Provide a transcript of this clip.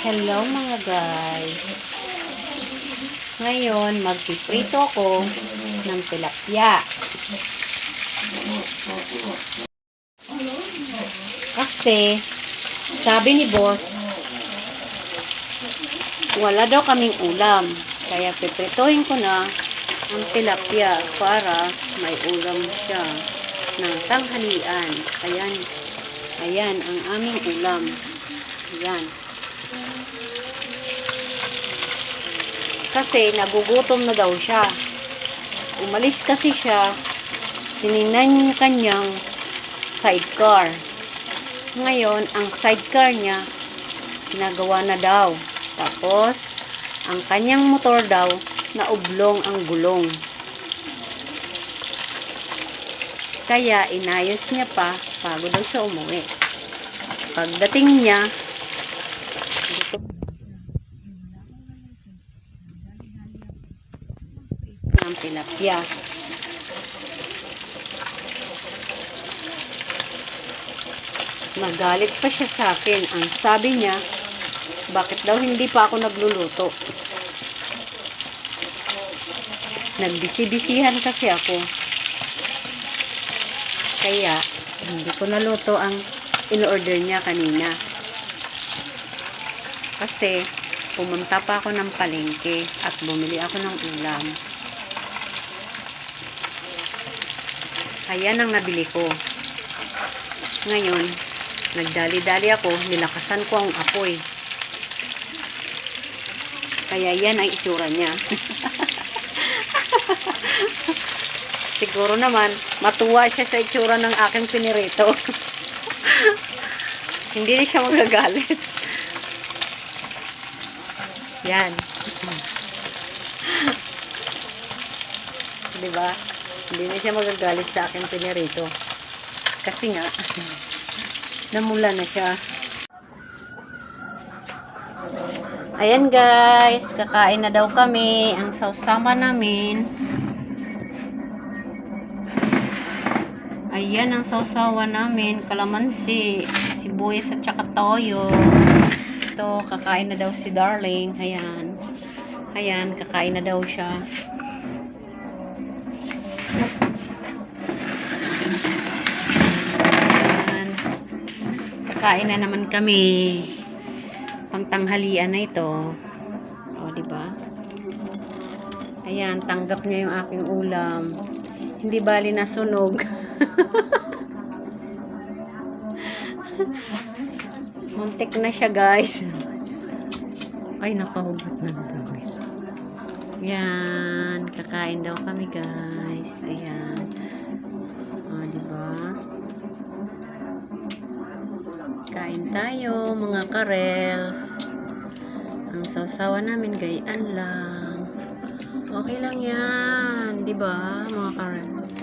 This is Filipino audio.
Hello mga guys. Ngayon, magpiprito ako ng tilapia. Kasi, sabi ni boss, wala daw kaming ulam. Kaya pipritohin ko na ang tilapia para may ulam siya ng tanghalian. Ayan ang aming ulam. Ayan. Kasi nagugutom na daw siya. Umalis kasi siya. Tinignan yung kanyang sidecar. Ngayon, ang sidecar niya ginagawa na daw. Tapos, ang kanyang motor daw naublong ang gulong. Kaya inayos niya pa bago daw siya umuwi. Pagdating niya, ng tilapia. Nagalit pa siya sa akin. Ang sabi niya, bakit daw hindi pa ako nagluluto? Nagbisi-bisihan kasi ako. Kaya, hindi ko naluto ang in-order niya kanina. Kasi, pumunta pa ako ng palengke at bumili ako ng ulam. Ayan ang nabili ko. Ngayon, nagdali-dali ako, nilakasan ko ang apoy. Kaya yan ang itsura niya. Siguro naman, matuwa siya sa itsura ng aking pinirito. Hindi na siya magagalit. Yan. Diba? Hindi na siya magagalit sa aking pinirito. Kasi nga, namula na siya. Ayan guys, kakain na daw kami. Ang sausama namin. Ayan ang sausawa namin. Kalamansi, sibuyas at saka toyo. Ito, kakain na daw si Darling. Ayan. Ayan, kakain na daw siya. Kain na naman kami. Pangtanghalian na ito. O, diba? Ayan, tanggap niya yung aking ulam. Hindi bali na sunog. Muntik na siya, guys. Ay, nakahubot na damit. Ayan, kakain daw kami, guys. Ayan. O, diba? Kain tayo, mga karels. Ang sausawa namin, gayaan lang. Okay lang yan, di ba, mga karels?